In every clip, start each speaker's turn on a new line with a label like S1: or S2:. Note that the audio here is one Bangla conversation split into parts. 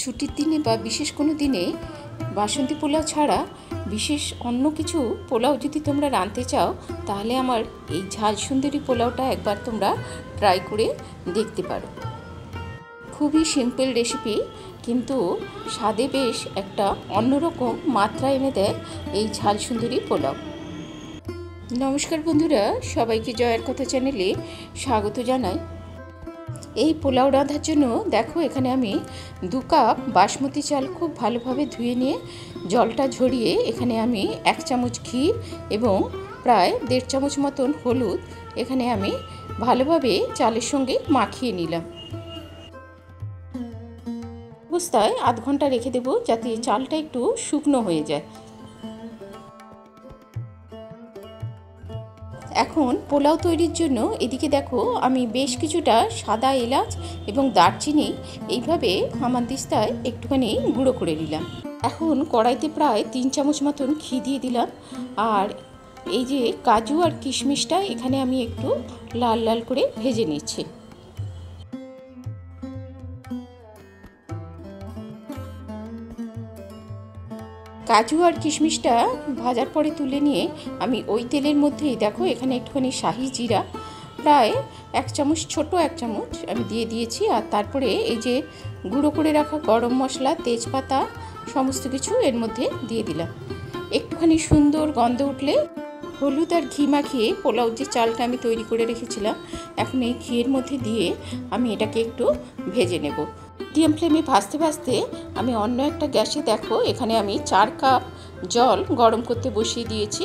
S1: ছুটির দিনে বা বিশেষ কোনো দিনে বাসন্তী পোলাও ছাড়া বিশেষ অন্য কিছু পোলাও যদি তোমরা রাঁধতে চাও, তাহলে আমার এই ঝাল সুন্দরী পোলাওটা একবার তোমরা ট্রাই করে দেখতে পারো। খুবই সিম্পল রেসিপি, কিন্তু স্বাদে বেশ একটা অন্যরকম মাত্রা এনে দেয় এই ঝাল সুন্দরী পোলাও। নমস্কার বন্ধুরা, সবাইকে জয়ের কথা চ্যানেলে স্বাগত জানাই। এই পোলাও রাঁধার জন্য দেখো, এখানে আমি 2 কাপ বাসমতি চাল খুব ভালোভাবে ধুয়ে নিয়ে জলটা ঝরিয়ে এখানে আমি 1 চামচ ঘি এবং প্রায় 1.5 চামচ মতন হলুদ এখানে আমি ভালোভাবে চালের সঙ্গে মাখিয়ে নিলাম। অবস্থায় আধ ঘন্টা রেখে দেবো যাতে চালটা একটু শুকনো হয়ে যায়। এখন পোলাও তৈরির জন্য এদিকে দেখো, আমি বেশ কিছুটা সাদা এলাচ এবং দারচিনি এইভাবে হামানদিস্তায় একটুখানি গুঁড়ো করে নিলাম। এখন কড়াইতে প্রায় 3 চামচ মতন ঘি দিয়ে দিলাম। আর এই যে কাজু আর কিশমিশটা এখানে আমি একটু লাল লাল করে ভেজে নিচ্ছি। কাজু আর কিশমিশটা ভাজার পরে তুলে নিয়ে আমি ওই তেলের মধ্যেই দেখো, এখানে একটুখানি শাহি জিরা প্রায় 1 চামচ, ছোট 1 চামচ আমি দিয়ে দিয়েছি। আর তারপরে এই যে গুঁড়ো করে রাখা গরম মশলা, তেজপাতা সমস্ত কিছু এর মধ্যে দিয়ে দিলাম। একটুখানি সুন্দর গন্ধ উঠলে হলুদ আর ঘি মাখিয়ে পোলাও যে চালটা আমি তৈরি করে রেখেছিলাম, এখন এই ঘিয়ের মধ্যে দিয়ে আমি এটাকে একটু ভেজে নেব। মিডিয়াম ফ্লেমে ভাজতে ভাজতে আমি অন্য একটা গ্যাসে দেখো, এখানে আমি 4 কাপ জল গরম করতে বসিয়ে দিয়েছি।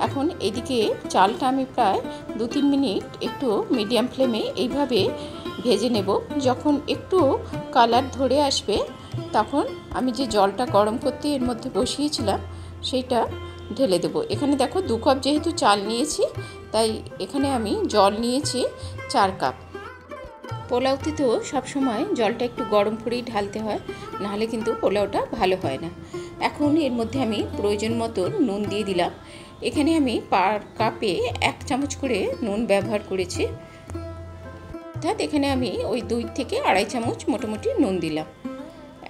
S1: এখন এদিকে চালটা আমি প্রায় 2-3 মিনিট একটু মিডিয়াম ফ্লেমে এইভাবে ভেজে নেব। যখন একটু কালার ধরে আসবে, তখন আমি যে জলটা গরম করতে এর মধ্যে বসিয়েছিলাম সেইটা ঢেলে দেবো। এখানে দেখো 2 কাপ যেহেতু চাল নিয়েছি, তাই এখানে আমি জল নিয়েছি 4 কাপ। পোলাওতে তো সবসময় জলটা একটু গরম করেই ঢালতে হয়, নাহলে কিন্তু পোলাওটা ভালো হয় না। এখন এর মধ্যে আমি প্রয়োজন মতো নুন দিয়ে দিলাম। এখানে আমি পার কাপে 1 চামচ করে নুন ব্যবহার করেছি, অর্থাৎ এখানে আমি ওই 2 থেকে 2.5 চামচ মোটামুটি নুন দিলাম।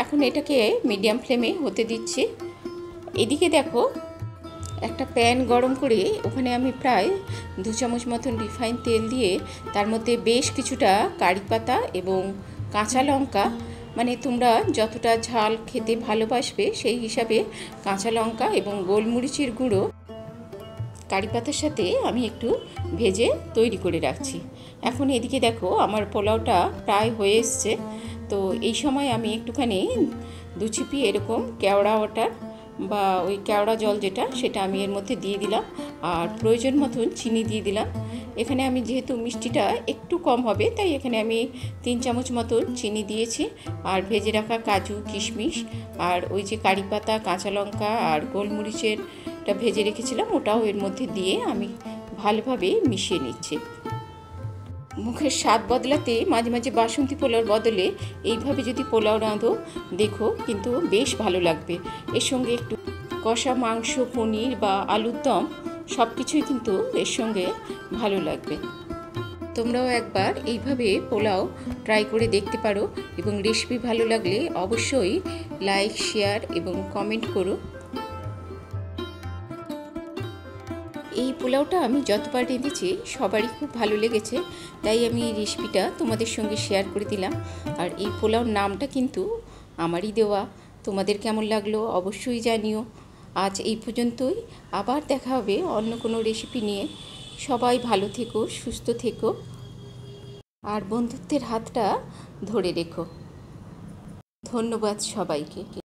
S1: এখন এটাকে মিডিয়াম ফ্লেমে হতে দিচ্ছি। এদিকে দেখো, একটা প্যান গরম করে ওখানে আমি প্রায় 2 চামচ মতন রিফাইন তেল দিয়ে তার মধ্যে বেশ কিছুটা কারি পাতা এবং কাঁচা লঙ্কা, মানে তোমরা যতটা ঝাল খেতে ভালোবাসবে সেই হিসাবে কাঁচা লঙ্কা এবং গোলমরিচের গুঁড়ো কারি পাতার সাথে আমি একটু ভেজে তৈরি করে রাখছি। এখন এদিকে দেখো, আমার পোলাওটা প্রায় হয়ে এসছে। তো এই সময় আমি একটুখানি 2 চিপি এরকম কেওড়া ওয়াটার বা ওই কেওড়া জল যেটা, সেটা আমি এর মধ্যে দিয়ে দিলাম। আর প্রয়োজন মতন চিনি দিয়ে দিলাম। এখানে আমি যেহেতু মিষ্টিটা একটু কম হবে, তাই এখানে আমি 3 চামচ মতন চিনি দিয়েছি। আর ভেজে রাখা কাজু, কিশমিশ আর ওই যে কারি পাতা, কাঁচা লঙ্কা আর গোলমরিচেরটা ভেজে রেখেছিলাম, ওটাও এর মধ্যে দিয়ে আমি ভালোভাবে মিশিয়ে নিচ্ছি। মুখের স্বাদ বদলাতে মাঝে মাঝে বাসন্তী পোলাওর বদলে এইভাবে যদি পোলাও রাঁধো, দেখো কিন্তু বেশ ভালো লাগবে। এর সঙ্গে একটু কষা মাংস, পনির বা আলুর দম সব কিছুই কিন্তু এর সঙ্গে ভালো লাগবে। তোমরাও একবার এইভাবে পোলাও ট্রাই করে দেখতে পারো এবং রেসিপি ভালো লাগলে অবশ্যই লাইক, শেয়ার এবং কমেন্ট করো। এই পোলাওটা আমি যতবার রেঁধেছি সবারই খুব ভালো লেগেছে, তাই আমি এই রেসিপিটা তোমাদের সঙ্গে শেয়ার করে দিলাম। আর এই পোলাওর নামটা কিন্তু আমারই দেওয়া। তোমাদের কেমন লাগলো অবশ্যই জানিও। আজ এই পর্যন্তই, আবার দেখা হবে অন্য কোনো রেসিপি নিয়ে। সবাই ভালো থেকো, সুস্থ থেকো আর বন্ধুত্বের হাতটা ধরে রেখো। ধন্যবাদ সবাইকে।